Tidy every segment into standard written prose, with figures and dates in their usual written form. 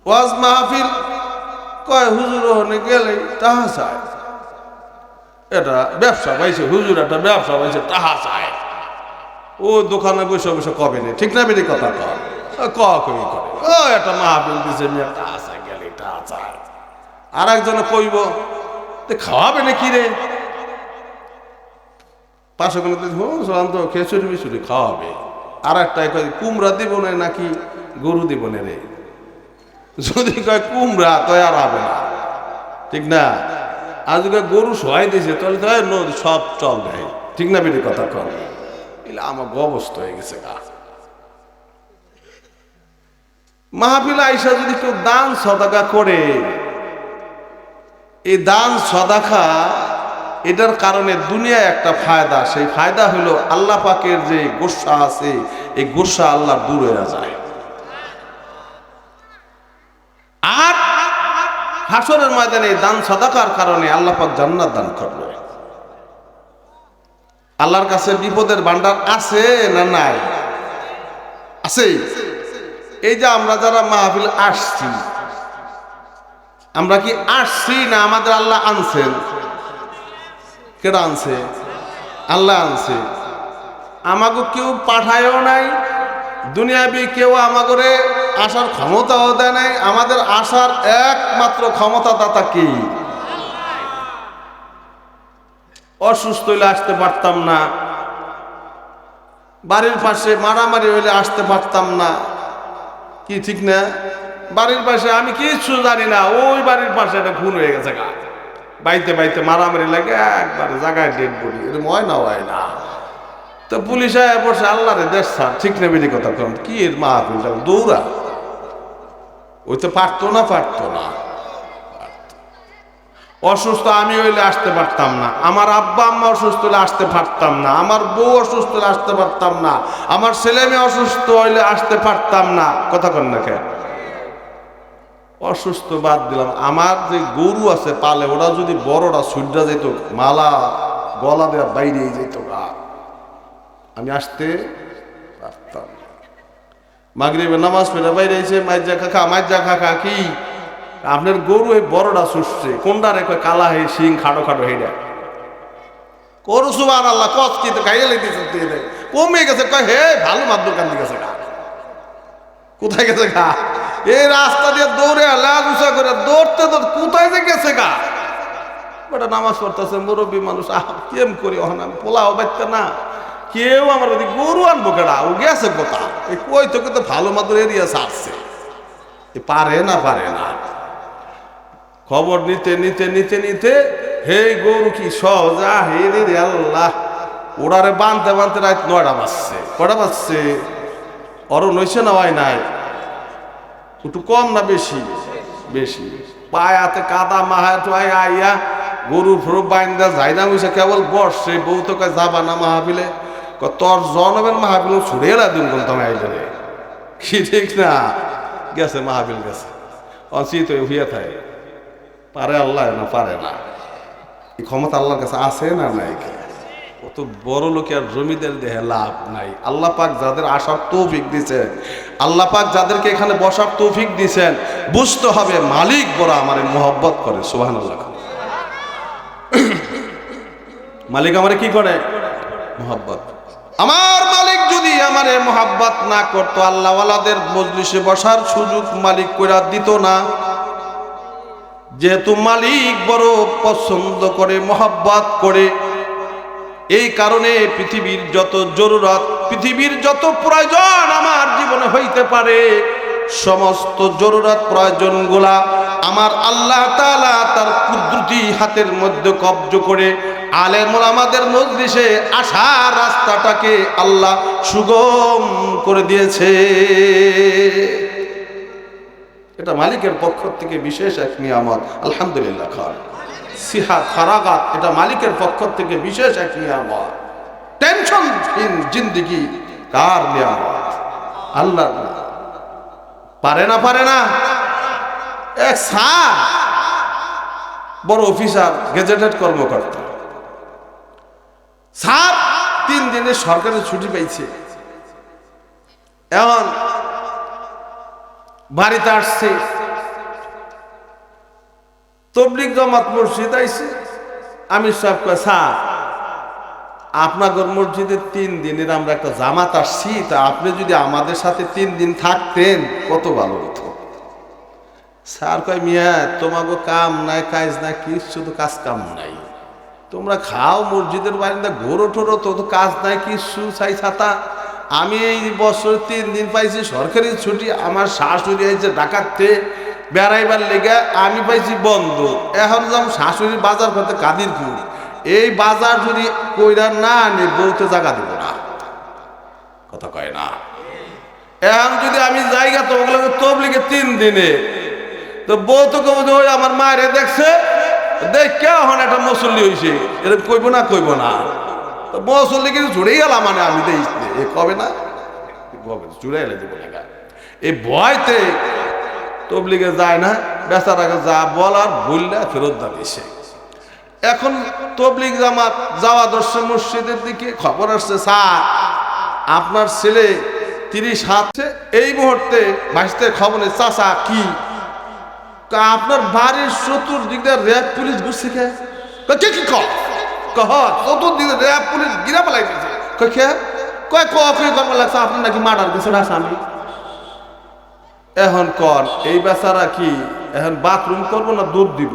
ওয়াজ মাহফিল কয় হুজুর ওখানে গেলে টাহা চায়, এটা ব্যবসা পাইছে, হুজুর একটা ব্যবসা পাইছে টাহা চায়, ও দোকানে বসে বসে কবে নেই, ঠিক না বেরি কথা কয় কই করে ও একটা মাহফিল দিছে মেয়ে টাহা চায় গেলে টাহা চায়। আর একজনে কইব খাওয়াবে না কি রে, পাশে কোনো তো খেচুরি বিচুরি খাওয়াবে। আর একটা কুমড়া দিব না নাকি গরু দিব না রে, যদি কয় কুমড়া তো আর হবে না, ঠিক না। আর যদি গরু সহাই দিয়েছে তাহলে তো সব চল দেয়, ঠিক না বেরি কথা কর। এলে আমার অবস্থা হয়ে গেছে গা। মাহফিল আইসা যদি কেউ দান সদাকা করে, এই দান সদাকা এটার কারণে দুনিয়ায় একটা ফায়দা, সেই ফায়দা হলো আল্লাহ পাকের যে গোসা আছে এই গোসা আল্লাহ দূর হয়ে যায়। আর হাসরের ময়দানে দান সদাকার কারণে আল্লাহ পাক জান্নাত দান করবে। আল্লাহর কাছে বিপদের ভান্ডার আছে না নাই? আছে। এই যে আমরা যারা মাহফিল আসছি, আমরা কি আসছি না আমাদের আল্লাহ আনছেন? কেডা আনছে? আল্লাহ আনছে। আমাকে কেউ পাঠায়ও নাই, দুনিয়াবি কেউ আমাগরে আসার ক্ষমতাও দেয় নাই। আমাদের আসার একমাত্র ক্ষমতাদাতা কি? অসুস্থ হইলে আসতে পারতাম না, বাড়ির পাশে মারামারি হইলে আসতে পারতাম না, কি ঠিক না? বাড়ির পাশে আমি কিছু জানি না, ওই বাড়ির পাশে একটা খুন হয়ে গেছে গা, বাইতে বাইতে মারামারি লাগে একবারে জায়গায় ডেড বডি, এরকম হয় না হয় না। তো পুলিশ বসে আল্লাহরে দেশ ছাড়, ঠিক না বেরি কথা কম, কি এর মাহফিল দৌড়া, ওই তো পারতো না। অসুস্থ আমি হইলে আসতে পারতাম না, আমার আব্বা আম্মা অসুস্থ হলে আসতে পারতাম না, আমার বউ অসুস্থ হলে আসতে পারতাম না, আমার ছেলে মেয়ে অসুস্থ হইলে আসতে পারতাম না। কথা কন না কেন? অসুস্থ বাদ দিলাম, আমার যে গরু আছে পালে, ওরা যদি বড়রা সুইডা যেত, মালা গলা দেওয়া বাইরে যেত গা, আমি আসতে পারতাম। মাগরিবের নামাজ পড়ে বাইরে এসে মাইজা খাকা কি আপনার গরু এই বড়টা ছুটছে, কোনটা রে? কালা হে শিং খাটো খাটো হেডা করু সুবহানাল্লাহ, কত কি তো গাইলে দিতে কমে গেছে, কয় হে ভালো মাদ্দুর কান্দি গেছে গা, কোথায় গেছে গা? এই রাস্তা দিয়ে দৌড়ে লাল উঁচা করে দৌড়তে কোথায় যে গেছে গা? বেটা নামাজ পড়তেছে, মুরব্বী মানুষ, কেম করি ওখানে আমি পোলাও বাচ্চা না, কেউ আমার ওদিকে গরু আনবো কেডা, ও গেছে কোথা? এই কই তোকে তো ভালো মাদুর এরিয়া ছাড়ছে, পারে না। খবর নিতে হে গরু কি সহজা হে রে আল্লাহ, ওড়ারে বানতে রাত 9টা বাজছে। কটা বাজছে? অরণ হইছে না হয় নাই? একটু কম না বেশি? পায়ে হাতে কাদা মাহায় আইয়া গরু ফরু বাইন্দা যাই না হইছে, কেবল বসছে। বউ তো কয় যাবা না মাহফিলে? তোর জনমের মাহফিল ছুড়ে দিন তুমি আইলে রে, কি ঠিক না? গেছে মাহফিল গেছে, অচিত হইয়া থাকে। পারে আল্লাহ না পারে না, এই ক্ষমতা আল্লাহর কাছে আছে না নাই? অত বড় লোকে আর জমিদের দেহে লাভ নাই। আল্লাহ পাক যাদের আসার তৌফিক দিয়েছেন, আল্লাহ পাক যাদেরকে এখানে বসার তৌফিক দিয়েছেন, বুঝতে হবে মালিক বড় আমারে মোহব্বত করে। সুবহানাল্লাহ। মালিক আমারে কি করে? মোহব্বত। আমার মালিক যদি আমারে মোহাব্বত না করতো, আল্লাহ ওয়ালাদের মজলিসে বসার সুযোগ মালিক কইরা দিত না। যেহেতু মালিক বড় পছন্দ করে, মোহাব্বত করে, এই কারণে পৃথিবীর যত জরুরত, পৃথিবীর যত প্রয়োজন আমার জীবনে হইতে পারে, সমস্ত জরুরত প্রয়োজনগুলা আমার আল্লাহ তাআলা তার কুদরতি হাতের মধ্যে কব্জ করে আলেম ওলামাদের মজলিসে আসার রাস্তাটাকে আল্লাহ সুগম করে দিয়েছে। এটা মালিকের পক্ষ থেকে বিশেষ এক নিয়ামত। আলহামদুলিল্লাহ। খান সিহাত ফারাগাত, এটা মালিকের পক্ষ থেকে বিশেষ এক নিয়ামত। টেনশনহীন জিন্দেগি কার নিয়ামত? আল্লাহ। পারে না এক স্যার, বড় অফিসার, গেজেটেড কর্মকর্তা স্যার, 3 দিনের সরকারের ছুটি পাইছে। এখন বাড়িতে আসছে, তবলিগ জামাত মসজিদ আইছে। আমির সাহেব কয়, স্যার আপনাদের মসজিদে 3 দিনের আমরা একটা জামাত আসছি, তা আপনি যদি আমাদের সাথে 3 দিন থাকতেন কত ভালো হতো। স্যার কয়, মিয়া তোমাকে কাম নাই কাজ নাই, কিছু তো কাজ কাম নাই, তোমরা খাও মসজিদের বারিন্দা ঘোরো ঠোরো, তো কাজ নাই কিছু চাই ছাতা। আমি এই বছর 3 দিন পাইছি সরকারি ছুটি, আমার শাশুড়ি হয়েছে ডাকাতে বেড়াইবার লেগে, আমি পাইছি বন্ধ। এখন যাম শাশুড়ির বাজার করতে কাদিরপুর, এই বাজার যদি কইরা না আনি বউতে জায়গা দেব না, কথা কয় না। এখন যদি আমি জায়গা তো ওগুলোকে তবলিগে 3 দিনে, তো বউ তো কব ওই আমার মায়ের দেখছে দেখ কেমন একটা মুসল্লি হয়েছে, এরকম কইব না কইব না, তো মুসল্লি কিন্তু জুড়ে গেলাম, মানে আমি দেখি কবে না জুড়ে এলে দেবো না। এই ভয়তে তবলিগে যায় না, বেচারাকে যা বলার বললে ফেরত দাঁড়িয়েছে। এখন তবলিগ জামাত যাওয়া দর্শন মসজিদের দিকে খবর আসছে, স্যার আপনার ছেলে 30 হাতে এই মুহূর্তে ভাসতে খবরে, চাচা কি আপনার বাড়ির চতুর্দিক দিয়ে র্যাব পুলিশ ঘুরছে, কে কি কহ চতুর্দিকে র্যাব পুলিশ গিরা পেলাই দিয়েছে, কয় কফি কর্ম লাগছে, আপনার নাকি মার্ডার কিছু আসামি। এখন কন এই বেচারা কি এখন বাথরুম করবো না দুধ দিব,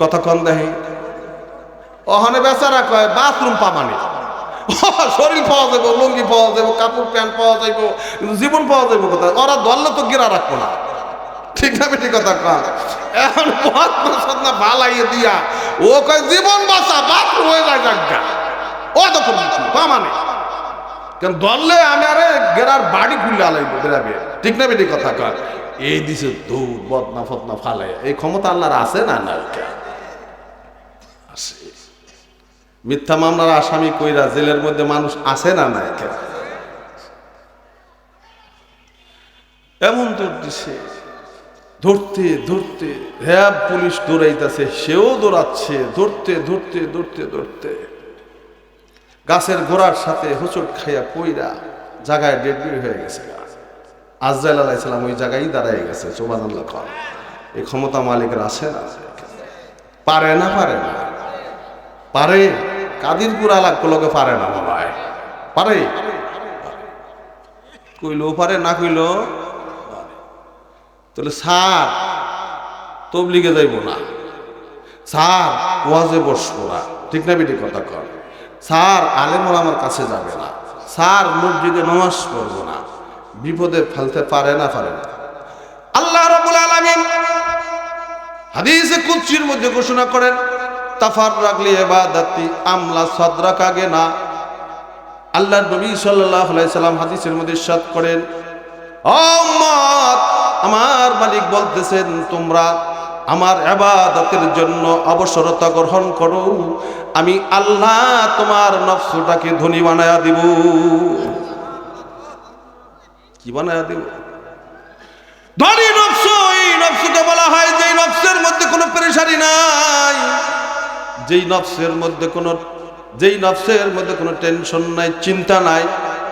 কথা কন দেখি। ওখানে বেচারা কয় বাথরুম পাবানি, শরীর পাওয়া যাবো, লুঙ্গি পাওয়া যাবো, কাপড় প্যান্ট পাওয়া যাইব, কিন্তু জীবন পাওয়া যাবো কোথায়, ওরা ধরলে তো গিরা রাখবো না, ঠিক না বেটি কথা কন। এখন না ভালাইয়ে দিয়া ও কয় জীবন বাঁচা, বাথরুম হয়ে যায় জায়গা, ও তো পামানে কেন ধরলে আমি আরে গেরার বাড়ি খুললে আলাইবো বেরাবে, ঠিক না বেটি কথা কন। এই দিছে দৌড় বদনা ফদনা ফালাই, এই ক্ষমতা আল্লাহর আছে না? না আছে। মিথ্যা মামলার আসামি কইরা জেলের মধ্যে মানুষ আছে না? না এমন দৌড় দিছে, ধরতে ধরতে র্যাব পুলিশ দৌড়াইতেছে, সেও দৌড়াচ্ছে, ধরতে ধরতে ধরতে ধরতে গাছের গোড়ার সাথে হোঁচট খাইয়া পইরা জায়গায় ডেড হয়ে গেছে। আজরাইল আলাইহিস সালাম ওই জায়গায় দাঁড়ায় গেছে। সুবহানাল্লাহ। এই ক্ষমতা মালিকের আছে না? পারে না? পারে না? পারে। কাদিরপুর আলাগুলোকে পারে না বাবায়, পারে কইলেও পারে, না কইলেও। তাহলে স্যার তবলিগে যাইব না, স্যার ওয়াজে বসবো না, ঠিক না বেটি কথা কর, স্যার আলেম ওলামার কাছে যাবে না, স্যার মসজিদে নামাজ পড়বো না, বিপদে ফেলতে পারে না? পারে না। আল্লাহ রাব্বুল আলামিন হাদিসে কুদসির মধ্যে ঘোষণা করেন, তাফাররাক লি ইবাদাতি আমলা সাদরাকা গেনা। আল্লাহর নবী সাল্লাল্লাহু আলাইহি সাল্লাম হাদিসের মধ্যে ইরশাদ করেন, ও উম্মত আমার মালিক বলতেছেন তোমরা আমার ইবাদতের জন্য অবসরতা গ্রহণ করো, আমি আল্লাহ তোমার নফসটাকে ধনী বানায়া দিব। কি বানায়া দিব? ধনী নফস। এই নফসকে বলা হয় যেই নফসের মধ্যে কোনো পেরেশানি নাই, যেই নফসের মধ্যে কোনো টেনশন নাই, চিন্তা নাই।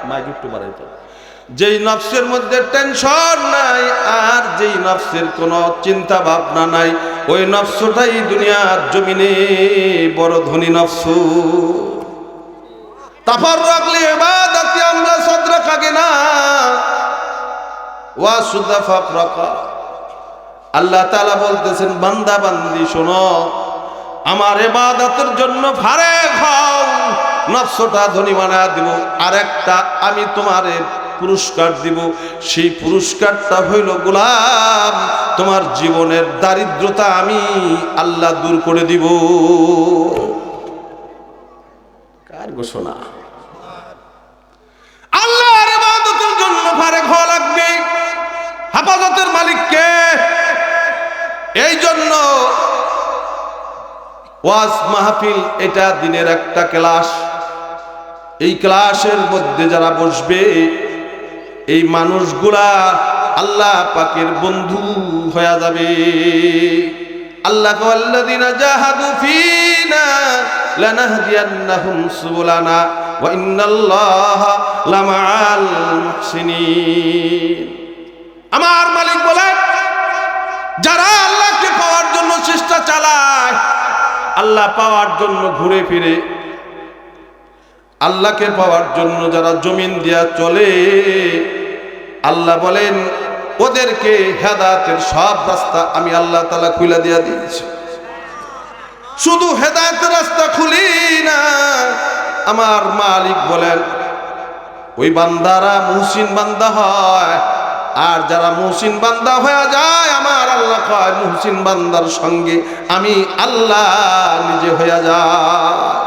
মাইক একটু বাড়াইতে। যেই নফসের মধ্যে টেনশন নাই আর যেই নফসের কোনো চিন্তা ভাবনা নাই, ওই নফসটাই দুনিয়ার জমিনে বড় ধনী নফস। তাফাররাক লি ইবাদাতি আমলা সাদরাকা গিনা ওয়া সুদা ফাকরাকা। আল্লাহ তাআলা বলতেছেন, বান্দা বান্দি শোনো, আমার ইবাদতের জন্য ফারেক হও, নফসটা ধনী বানায়া দিব, আর একটা আমি তোমারে পুরস্কার দিব। সেই পুরস্কারটা হইল গোলাম, তোমার জীবনের দারিদ্রতা আমি আল্লাহ দূর করে দিব। কার ঘোষণা? আল্লাহর ইবাদতের জন্য ফারেক হওয়া লাগবে। হেফাজতের মালিককে। এই জন্য ওয়াজ মাহফিল এটা দিনের একটা ক্লাস। এই ক্লাসের মধ্যে যারা বসবে এই মানুষগুলা আল্লাহ পাকের বন্ধু হয়ে যাবে। আল্লাহ ওয়াল্লাযিনা জাহাদু ফীনা লানাহদিয়ান্নাহুম সুবুলানা ওয়া ইন্নাল্লাহা লামাআল মুহসিনিন। আমার মালিক বলেন, যারা আল্লাহকে পাওয়ার জন্য চেষ্টা আল্লাহ পাওয়ার জন্য ঘুরে ফিরে, আল্লাহকে পাওয়ার জন্য যারা জমিন দিয়া চলে, আল্লাহ বলেন ওদেরকে হেদায়েতের সব রাস্তা আমি আল্লাহ তাআলা খুলে দিয়া দিয়েছি। শুধু হেদায়েতের রাস্তা খুলি না, আমার মালিক বলেন ওই বান্দারা মুহসিন বান্দা হয়, আর যারা মুহসিন বান্দা হয়ে যায় আমার আল্লাহ কয় মুহসিন বান্দার সঙ্গে আমি আল্লাহ নিজে হয়ে যায়।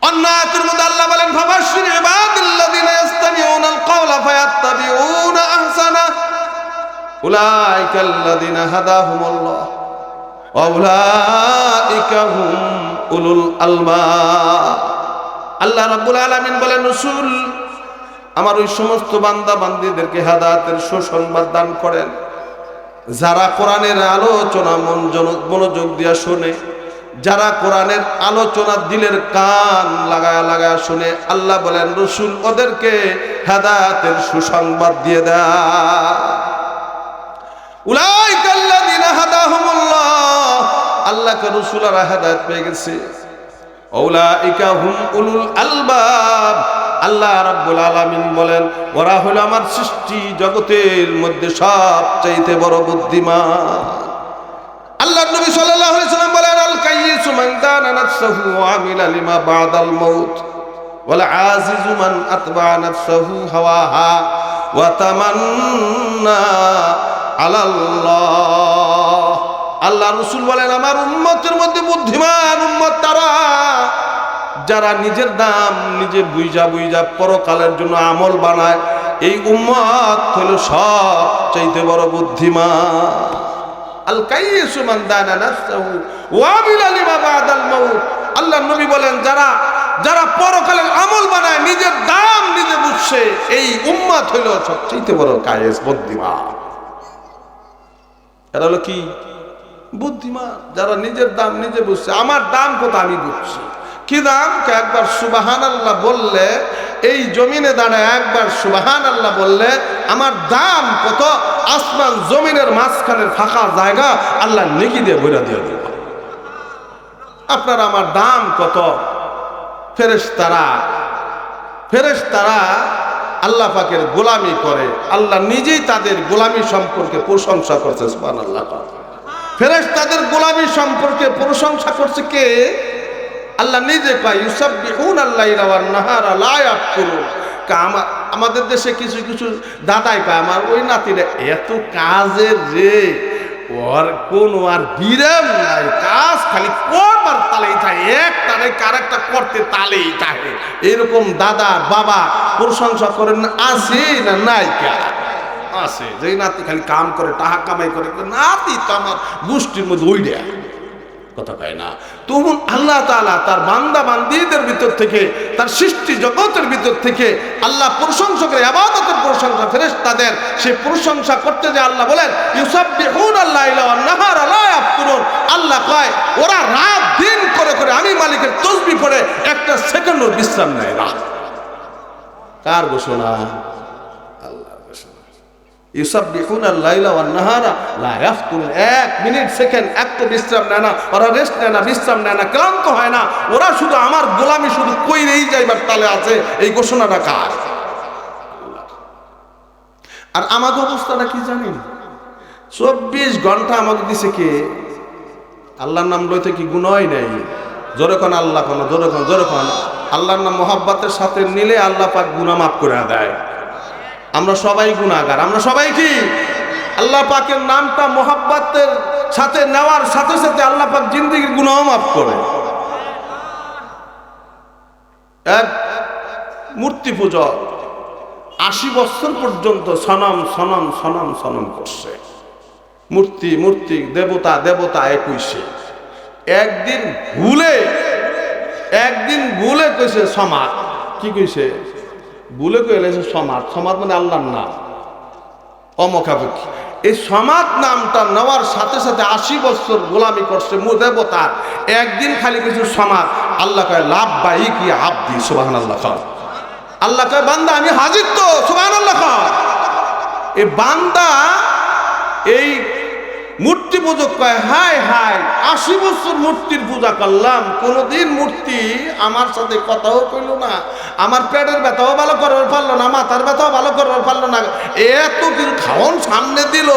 অন্য আয়াতের মধ্যে আল্লাহ বলেন ফাবাশশির ইবাদিল্লাযিনা ইসতামিউনাল কাওলা ফায়াত্তাবিউনা আহসানা উলাইকাল্লাযিনা হাদাহুমুল্লাহ ওয়া উলাইকা হুম উলুল আলবাব। আল্লাহ রাব্বুল আলামিন বলেন রাসূল আমার ওই সমস্ত বান্দা বান্দীদেরকে হেদায়েতের সুসংবাদ দান করেন যারা কোরআনের আলোচনা মনোযোগ দিয়া শুনে, যারা কোরআনের আলোচনা দিলের কান লাগায়া লাগায়া শুনে। আল্লাহ বলেন রাসূল ওদেরকে হেদায়েতের সুসংবাদ দিয়ে দেয়। উলাইকাল্লাযিনা হাদাহুমুল্লাহ, আল্লাহকে রাসূলরা হেদায়েত পেয়ে গেছে। উলাইকা হুম উলুল আলবাব, আল্লাহ রাব্বুল আলামিন বলেন ওরা হলো আমার সৃষ্টি জগতের মধ্যে সবচাইতে বড় বুদ্ধিমান। আল্লাহর নবী সাল্লাল্লাহু আলাইহি সাল্লাম বলেন আল কাইয়িসু মান দানা নাফসাহু ওয়া আমিলা লিমা বাদাল মাউত ওয়াল আজিজু মান আতবা নাফসাহু হাওয়াহা ওয়া তামান্না আলাল্লাহ। আল্লাহ রাসূল বলেন আমার উম্মতের মধ্যে বুদ্ধিমান উম্মত তারা যারা নিজের দাম নিজে বুইজা বুইজা পরকালের জন্য আমল বানায়। এই উম্মত হলো সবচাইতে বড় বুদ্ধিমান। আল কাইয়িসু মান দানা নাফসাহু ওয়া আমিলা লিমা বাদাল মাউত, আল্লাহর নবী বলেন যারা পরকালের আমল বানায় নিজের দাম নিজে বুঝছে, এই উম্মত হলো সবচাইতে বড় কায়েস বুদ্ধিমান। এরা হলো কি বুদ্ধিমান, যারা নিজের দাম নিজে বুঝছে। আমার দাম কত আমি বুঝছি। কি দাম? একবার সুবহানাল্লাহ বললে, এই জমিনে দাঁড়ায় একবার সুবহানাল্লাহ বললে আমার দাম কত, আসমান জমিনের মাঝখানের ফাঁকা জায়গা আল্লাহ নেকি দিয়ে ভরে দিয়ে দেব। আপনার আমার দাম কত? ফেরেশতারা আল্লাহ পাকের গোলামি করে, আল্লাহ নিজেই তাদের গোলামি সম্পর্কে প্রশংসা করছে। সুবহানাল্লাহ। ফেরেশতাদের গোলামি সম্পর্কে প্রশংসা করছে কে? আল্লাহ নিজে কয় ইউসাব্বিহুনাল লাইলা ওয়ান নাহারা লা ইয়াফতুরুন। আমাদের দেশে কিছু কিছু দাদাই কয় আমার ওই নাতিরা এত কাজের রে, ওর কোন আর বিরাম নাই, কাজ খালি করবার তালেই থাকে, একটারে আরেকটা করতে তালেই থাকে। এরকম দাদা বাবা প্রশংসা করেন না? আছে না নাই? কে আছে যে নাতি খালি কাম করে টাকা কামাই করে, নাতি তো আমার গোষ্ঠীর মধ্যে ওই দেয় কথা কয় না। তখন আল্লাহ তাআলা তার বান্দা বান্দীদের ভিতর থেকে, তার সৃষ্টি জগতের ভিতর থেকে আল্লাহ প্রশংসা করে, ইবাদতের প্রশংসা ফেরেশতাদের সেই প্রশংসা করতে যে আল্লাহ বলেন ইউসাব্বিহুনাল লাইলা ওয়ান নাহারা লা ইয়াফতুরুন। আল্লাহ কয় ওরা রাত দিন করে করে আমি মালিকের তাসবিহ পড়ে একটা সেকেন্ডও বিশ্রাম নেয় না। কার ঘোষণা? আল্লাহর ঘোষণা। ইউসাব্বিহুনাল লাইলা ওয়ান নাহারা লা ইয়াফতুরুন, এক মিনিট সেকেন্ড একটু বিশ্রাম নেয় না, ওরা রেস্ট নেয় না, বিশ্রাম নেয় না, ক্লান্ত হয় না। ওরা শুধু আমার গোলামি শুধু কইরেই যাইবার তালে আছে। এই ঘোষণাটা কার? আর আমাদের অবস্থাটা কি জানেন? 24 ঘন্টা আমাদের দিছে কে? আল্লাহর নাম লইতে কি গুনাহই নাই? জোরে কোন আল্লাহ, কোন জোরে কোন আল্লাহর নাম মোহাব্বতের সাথে নিলে আল্লাহ পাক গুনাহ মাফ করে দেয়। আমরা সবাই গুনাহগার, আমরা সবাই কি আল্লাহ পাকের নামটা মোহাব্বতের সাথে নেওয়ার সাথে সাথে আল্লাহ পাক জিন্দেগির গুনাহ মাফ করে। এক মূর্তি পূজক 80 বছর পর্যন্ত সনম সনম সনম সনম করছে, মূর্তি মূর্তি দেবতা দেবতা 21। একদিন ভুলে কইছে সমাজ। কি কইছে? ভুলে কইলেছে সমাজ। সমাজ মানে আল্লাহর নাম, অমুখাপেক্ষী। এই সমাজ নামটা নেওয়ার সাথে সাথে 80 বছর গোলামি করছে দেবতার। একদিন খালি কিছু সমাজ। আল্লাহ কয় লাব্বাইকি আব্দি, সুবহানাল্লাহ। আল্লাহ কয় বান্দা আমি হাজির তো, সুবহানাল্লাহ। এই বান্দা এই মূর্তি পূজক কয় হায় হায় 80 বছর মূর্তির পূজা করলাম, কোনোদিন মূর্তি আমার সাথে কথাও কইল না, আমার পেটের ব্যথাও ভালো করবার পারলো না, মাথার ব্যথাও ভালো করবার পারলো না, এত কিছু খাওয়ান সামনে দিল,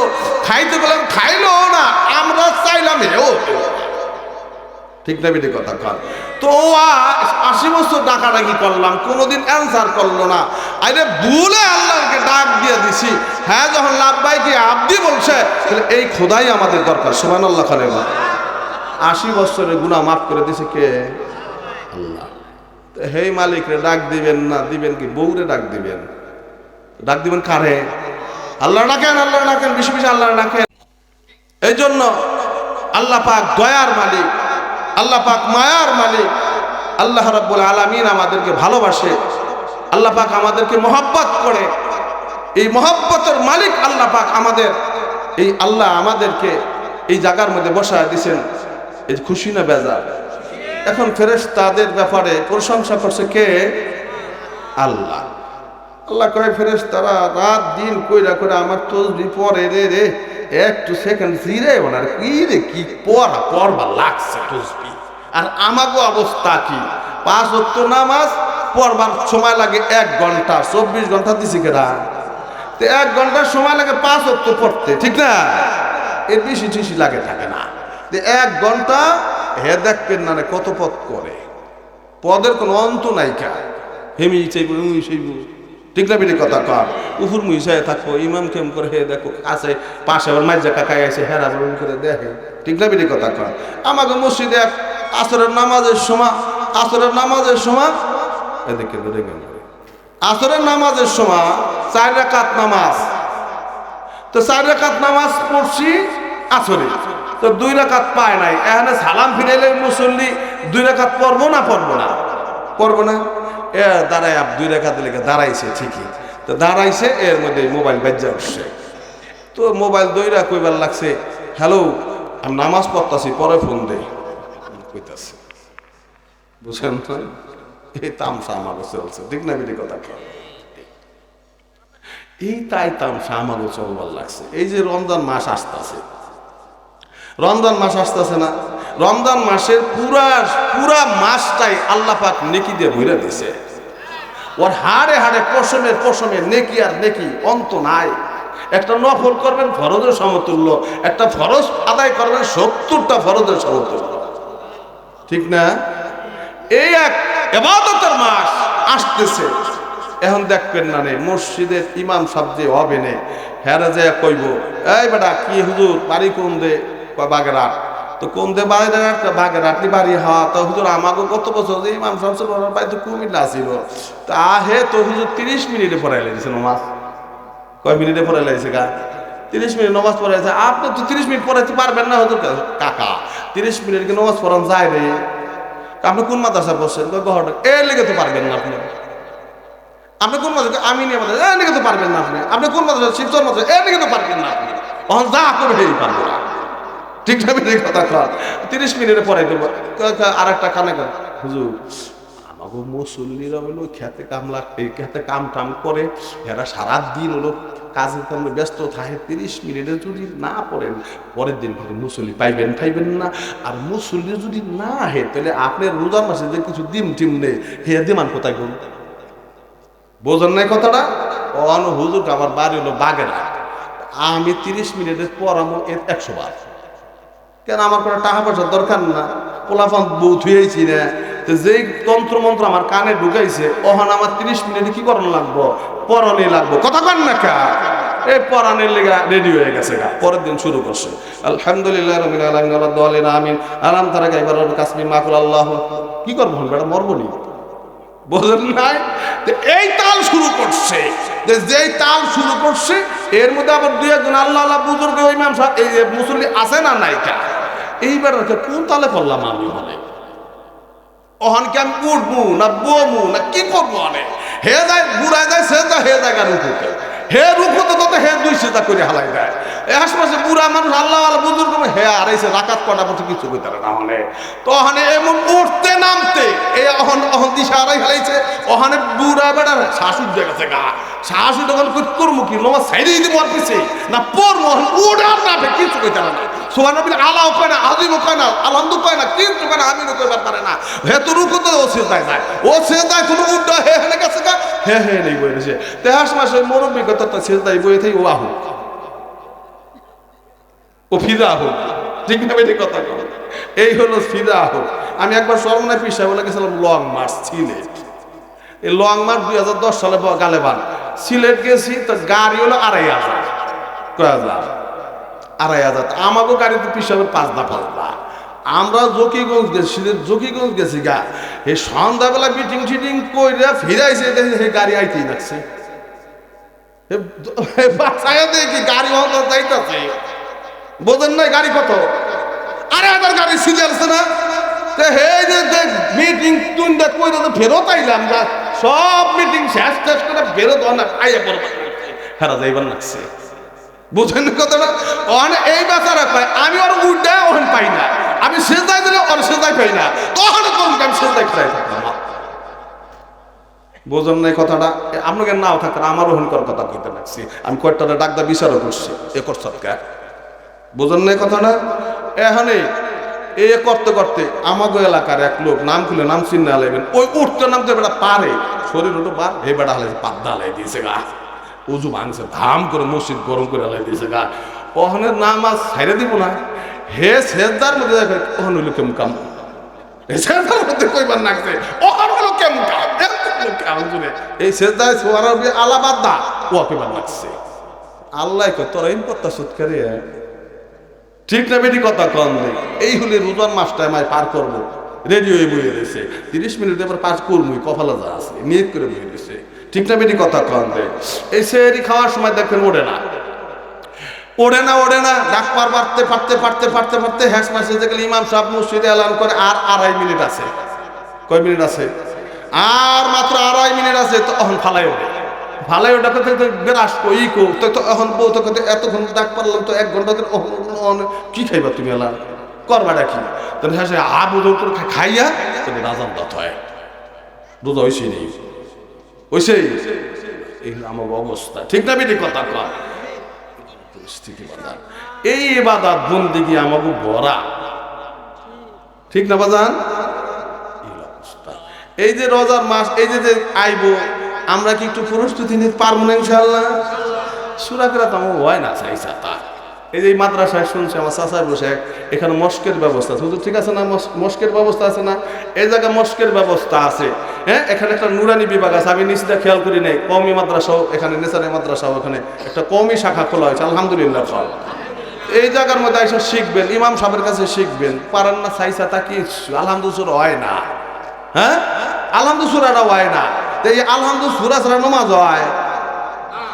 খাইতে গেলাম খাইলো না, আমরা চাইলাম এও ঠিক না বেটি কথা কর। তো 80 বছর ডাকাডাকি করলাম, কোনোদিন অ্যান্সার করলো না, আরে ভুলে আল্লাহকে ডাক দিয়ে দিছি, হ্যাঁ যখন লাভবাইকে আব্দি বলছে তাহলে এই খোদাই আমাদের দরকার। সুবহানাল্লাহ খালে 80 বছরের গুনাহ মাফ করে দিছে কে? আল্লাহ। হে মালিকরে ডাক দিবেন না, দিবেন কি বউরে ডাক দিবেন? ডাক দিবেন কারে? আল্লাহ ডাকেন, আল্লাহ ডাকেন, বেশি বেশি আল্লাহ ডাকেন। এই জন্য আল্লাহ পাক দয়ার মালিক, আল্লাহ পাক মায়ার মালিক, আল্লাহ রাব্বুল আলামিন আমাদেরকে ভালোবাসে, আল্লাহ পাক আমাদেরকে মহব্বত করে। এই মহব্বতের মালিক আল্লাহ পাক আমাদের, এই আল্লাহ আমাদেরকে এই জায়গার মধ্যে বসায় দিয়েছেন। এই খুশি না বেজার? এখন ফেরেশতাদের ব্যাপারে প্রশংসা করছে কে? আল্লাহ। আল্লাহ কয় ফেরেশতারা রাত দিন কইরা করে আমার তসবিহ পড়ে রে, একটু সেকেন্ড জিরে ওনার কি রে কি পড়বা লাগছে তসবিহ। আর আমাগো অবস্থা কি? 5 ওয়াক্ত নামাজ পড়বার সময় লাগে 1 ঘন্টা, 24 ঘন্টা দিছি কেডা? তো 1 ঘন্টার সময় লাগে 5 ওয়াক্ত পড়তে, ঠিক না? এর বেশি টিশি লাগে থাকে না। তো 1 ঘন্টা হে দেখবেন না কত পদ করে, পদের কোনো অন্ত নাই কা, হেমি চাইব হেমি চাইব, ঠিক না বেটি কথা কর। উপর মুইসায় থাকবো, ইমাম কেম করে হে দেখো আছে, পাশে আবার মাইজা কাকাই আছে হেরা বরণ করে দেখে, ঠিক না বেটি কথা কর। আমাকে মসজিদে আসরের নামাজের সময়, আসরের নামাজের সময় এদিকে আসরের নামাজের সময় 4 রাকাত নামাজ, তো 4 রাকাত নামাজ পড়ছি আসরে, তো 2 রাকাত পায় নাই, এখানে সালাম ফিরাইলে মুসল্লি 2 রাকাত পড়বো না পড়বো না? পড়বো না। এ দাঁড়ায় 2 রাকাত লেগে দাঁড়াইছে ঠিকই, তো দাঁড়াইছে, এর মধ্যে মোবাইল বাজ্যা উঠছে, তো মোবাইল দইরা কইবার লাগছে হ্যালো আমি নামাজ পড়তাছি পরে ফোন দেই কইতাছে, বুঝছেন তো? এই তামসা আমাকে চলছে, ঠিক না বেটি কথা? এই তাই তামসা আমাকে চলবার লাগছে। এই যে রমজান মাস আসতেছে, রমজান মাস আসতেছে না, রমজান মাসের পুরা মাসটাই আল্লাহ পাক নেকি দিয়ে ভরে দিয়েছে। ওর হাড়ে হাড়ে পশমে নেকি আর নেকি অন্ত নাই। একটা নফল করবেন ফরজের সমতুল্য, একটা ফরজ আদায় করবেন 70টা ফরজের সমতুল্য, ঠিক না? এই এক ইবাদতের মাস আসতেছে। এখন দেখবেন না নে মসজিদের ইমাম সাহেব যে হবে নে, হেরা যায় কইব এই বেটা কি হুজুর বাড়ি কোন দে? বাগেরহাট। তো কোন দে বাগেরহাট? বাগেরহাটই বাড়ি। হওয়া তো হুজুর আমাকে কত বছর যে ইমাম সাহেব ছিল ওনার বাড়ি তো কুমিল্লা ছিল, তা হে তো হুজুর 30 মিনিটে পড়াই লাগছে নামাজ। কয় মিনিটে পড়াই লাগছে গা? 30 মিনিট নামাজ পড়াইছে। আপনি তো 30 মিনিট পড়াইতে পারবেন না হুজুর। কাকা 30 মিনিট কি নামাজ পড়ান যায় রে? আপনি কোন মাদ্রাসা পড়ছেন? এর লেগে তো পারবেন না আপনি। আপনি কোন মাদ্রাসা? আমি নিয়ে মাদ্রাসা এর লেগে তো পারবেন না আপনি। আপনি কোন মাদ্রাসা? শিবচর মাদ্রাসা এর লেগে তো পারবেন না আপনি। অহন যা করবে এই পারবো না, ঠিক না? কথা কর 30 মিনিটে পড়াই দেবো। আর একটা কানে কর হুজুর আমাকে মুসল্লিরা হলো খেতে কামলা, খেতে কাম টাম করে, এরা সারাদিন হলো কাজে কামে ব্যস্ত থাকে, 30 মিনিটে যদি না পড়েন পরের দিন মুসল্লি পাইবেন না। আর মুসল্লি যদি না হে তাহলে আপনার রোজার মাসে যে কিছু ডিম টিম নেই হে দিমান কোথায় করুন? বোঝেন নাই কথাটা? অন হুজুর আমার বাড়ি হলো বাগেরহাট, আমি 30 মিনিটের পড়ামো 100 বার। কেন? আমার কোনো টাকা পয়সার দরকার না, পোলাফান বউ থুয়েছি না, তো যেই তন্ত্র মন্ত্র আমার কানে ঢুকাইছে ওখানে আমার 30 মিনিটে কি করানো লাগবো? পড়ানি লাগবো। কথা কন না কা? এই পড়ানির লেগা রেডি হয়ে গেছে গা, পরের দিন শুরু করছে আলহামদুলিল্লাহ রাব্বিল আলামিন ওয়া রাদ্দালিন আমিন আলাম তারা গাইবার কাসমি মাকুল আল্লাহ। কি করবো বেটা? মরবনি, বোঝেন নাই? এই তাল শুরু করছে, যেই তাল শুরু করছে এর মধ্যে আবার 2-1 আল্লাহ আল্লাহ বুজুর্গ ইমাম সাহেব এই মুসল্লি আছে না নাই কা? এইবার কোন তালে পড়লাম আমি? মানে ওহানকে আমি উঠবো না বমু না কি করবো? অনেক হে যায় বুড়ায় যায় সে যায়, হে জায়গা রুকুতে, হে রুকুতে তো হে 2 সেজদা করে হালাই দেয়। আশপাশে বুড়া মানুষ আল্লাহ আল্লাহ বুজুর্গ হে আড়াইছে রাকাত কটা পর্যন্ত কিছু করতে না হলে তো ওখানে এমন উঠতে নামতে এই অহন দিশা হারাই হারাইছে। ওখানে বুড়া বেড়া শাশুর গেছে গা, শাশুর তখন করবো কি নমাজ সাইডে দিব আর পিছে না পড়বো উড়ার না কিছু কইতে পারে না, সুবহানাল্লাহ আলাও কয় না, আজিমও কয় না, আলহামদু কয় না, কিন্তু কয় না, আমিনও কইবার পারে না। হে তো রুকু তো ও সিজদায় যায়, ও সিজদায় তুমি উঠা হে হেনে গেছে গা, হে হে নেই বই রয়েছে। তেহাস মাসে মুরব্বী কথা তো সিজদায় বই থাই ও আহু, ও ফিদা আহু, ঠিক না বেটি কথা কও। এই হলো ফিদা আহু। আমি একবার সর্বনায় পিসা বলে গেছিলাম লং মার্চ সিলেট। এই লং মার্চ 2010 সালে গালেবান সিলেট গেছি, তো গাড়ি হলো 2500, কয় হাজার 2500। আমাকে গাড়িতে পিসাবের 5 দফা। আমরা জকিগঞ্জ গেছি, জকিগঞ্জ গেছি গা, এই সন্ধ্যাবেলা মিটিং টিটিং কইরা ফিরাইছে, দেখি গাড়ি আইতেই লাগছে, দেখি গাড়ি হয়তো যাইতেছে, বোঝেন নাই গাড়ি কত 2500 গাড়ি সিলে আসছে না। মিটিং তুইটা কইরা তো ফেরত আইলাম, সব মিটিং শেষ শেষ করে ফেরত অনেক আইয়া পড়বে হেরা যাইবার লাগছে, বুঝেন কথাটা। এই বাচ্চারা পায়, আমি ওর উঠে ওখানে পাই না, আমি সেজাই দিলে ওর সেজাই পাই না, তখন আমি সেজাই খাই থাকতাম। বোঝেন নাই কথাটা। আপনাকে নাও থাকতেন, আমার ওখান করার কথা কইতে লাগছি, আমি কয়েকটা ডাক্তার বিচারও করছি এ করছৎকার, বোঝেন নাই কথাটা। এখানে এ করতে করতে আমাগো এলাকার এক লোক, নাম খুলে নাম চিন্না লাগবেন, ওই উঠতে নামতে বেটা পারে, শরীর ওটা বার, এই বেটা হালাই পাদ্দা হালাই দিয়েছে গা, উজু ভাঙছে, ধাম করে মসজিদ গরম করে হালাই দিয়েছে গা। ওখানে নামাজ ছাইড়ে দিব না, হে সেজদার মধ্যে দেখে ওখানে হইলো কেমন কাম, সেজদার মধ্যে কইবার নাকছে, ওখানে হলো কেমন কাম, এই সেজদায় সোয়ার আলাবাদ দা ও কইবার লাগছে। আল্লাহ কয় তোরা ইন করতা সুৎকারে, ঠিক না বেটি কথা কম নেই। এই হলে রোজার মাসটা আমায় পার করবো, রেডি হয়ে বইয়ে রয়েছে, 30 মিনিট এবার পাস করবই, কপালে যা আছে নিয়ত করে বইয়ে রয়েছে, ঠিক না বেটি কথা কম নেই। এই সেহরি খাওয়ার সময় দেখেন ওড়ে না, ওড়ে না, ওড়ে না, ডাক পার পারতে পারতে পারতে পারতে পারতে হ্যাস মাসে গেলে ইমাম সাহেব মসজিদে এলান করে আর 2.5 মিনিট আছে, কয় মিনিট আছে, আর মাত্র 2.5 মিনিট আছে, তখন ফালাই ওঠে, ভালাই ওটা কথা বেরাস কই কো, তো এখন বউ তো এতক্ষণ ডাক পারলাম, তো 1 ঘন্টা কি খাইবা তুমি এলা করবাটা কি, তাহলে হ্যাঁ সে আবু তোর খাইয়া তুমি রাজান দত হয়, রোজা হয়েছে নেই হয়েছে, এই আমার অবস্থা, ঠিক না বেটি কথা কর। এই ইবাদত বন্দেগী আমাকে ভরা, ঠিক না বাজান। এই যে রোজার মাস, এই যে আইব, আমরা কি একটু প্রস্তুতি নিতে পারবো না ইনশাআল্লাহ? সূরা কিরাত আমার হয় না চাইছা তা। এই যে মাদ্রাসায় শুনছে আমার চাচাই বসে, এখানে মস্কের ব্যবস্থা আছে, ঠিক আছে না, মস্কের ব্যবস্থা আছে না, এই জায়গায় মস্কের ব্যবস্থা আছে, হ্যাঁ, এখানে একটা নুরানি বিভাগ আছে, আমি নিচটা খেয়াল করি নাই, কওমি মাদ্রাসাও এখানে, নেসারি মাদ্রাসাও এখানে একটা কওমি শাখা খোলা হয়েছে, আলহামদুলিল্লাহ। এই জায়গার মধ্যে এসে শিখবেন, ইমাম সাহেবের কাছে শিখবেন, পারেন না চাইছা তা কি আলহামদুলিল্লাহ হয় না, হ্যাঁ, আলহামদুলিল্লাহ হয় না, এই আলহামদুলিল্লাহ সূরা ছাড়া নামাজ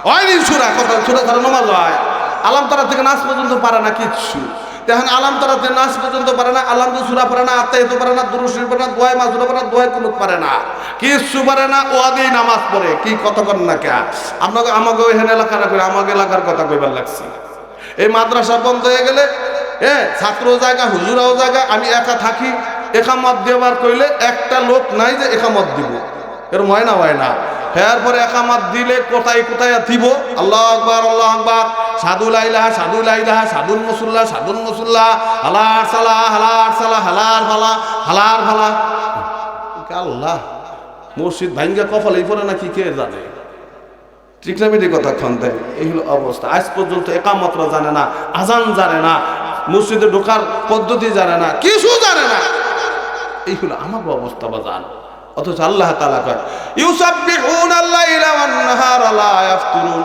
হয়নি, সূরা কথা সূরা ছাড়া নামাজ হয়, আলাম তারা থেকে নাচ পর্যন্ত পারে না কিচ্ছু, এখন আলাম তারাতে নাচ পর্যন্ত পারে না, আলহামদুলিল্লাহ সূরা পারে না, আত্মাহিত পারে না, দুরূদ শরীফ পারে না, দোয়া মাসুরা পারে না, দোয়া কুনুত পারে না, কিচ্ছু পারে না, ওয়াদেই নামাজ পড়ে, কি কথা কর না কে আপনাকে, আমাকে এখানে এলাকার করে, আমাকে এলাকার কথা কইবার লাগছে। এই মাদ্রাসা বন্ধ হয়ে গেলে ছাত্রও জায়গা, হুজুরাও জায়গা, আমি একা থাকি, একামত দেবার কইলে একটা লোক নাই যে একামত দিব, এরকম হয় না, হয় না। এরপরে একামত দিলে কোথায় কোথায় দিব, আল্লাহু আকবার, আল্লাহু আকবার, সাদু লা ইলাহা, সাদু লা ইলাহা, সাদুল মুসল্লা, সাদুল মুসল্লা, হালার সালাহ, হালার সালাহ, হালার ফালা, হালার ফালা, আল্লাহ মসজিদ ভাঙ্গা কপালেই পড়ে নাকি কে জানে, ঠিক না বেটি কথা খান। এই হলো অবস্থা। আজ পর্যন্ত একামতরা জানে না, আজান জানে না, মসজিদে ঢোকার পদ্ধতি জানে না, কিছু জানে না, এই হলো আমার অবস্থা বাজান। অথচ আল্লাহ তাআলা কয় ইউসাব্বিহুনাল লাইলা ওয়ান নাহারা লা ইয়াফতুরুন,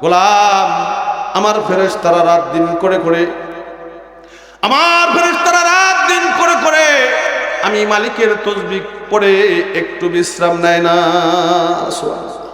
গোলাম আমার ফেরেশতারা রাত দিন করে করে, আমার ফেরেশতারা রাত দিন করে করে আমি মালিকের তাসবিহ পড়ে একটু বিশ্রাম নেয় না। সুবহানাল্লাহ।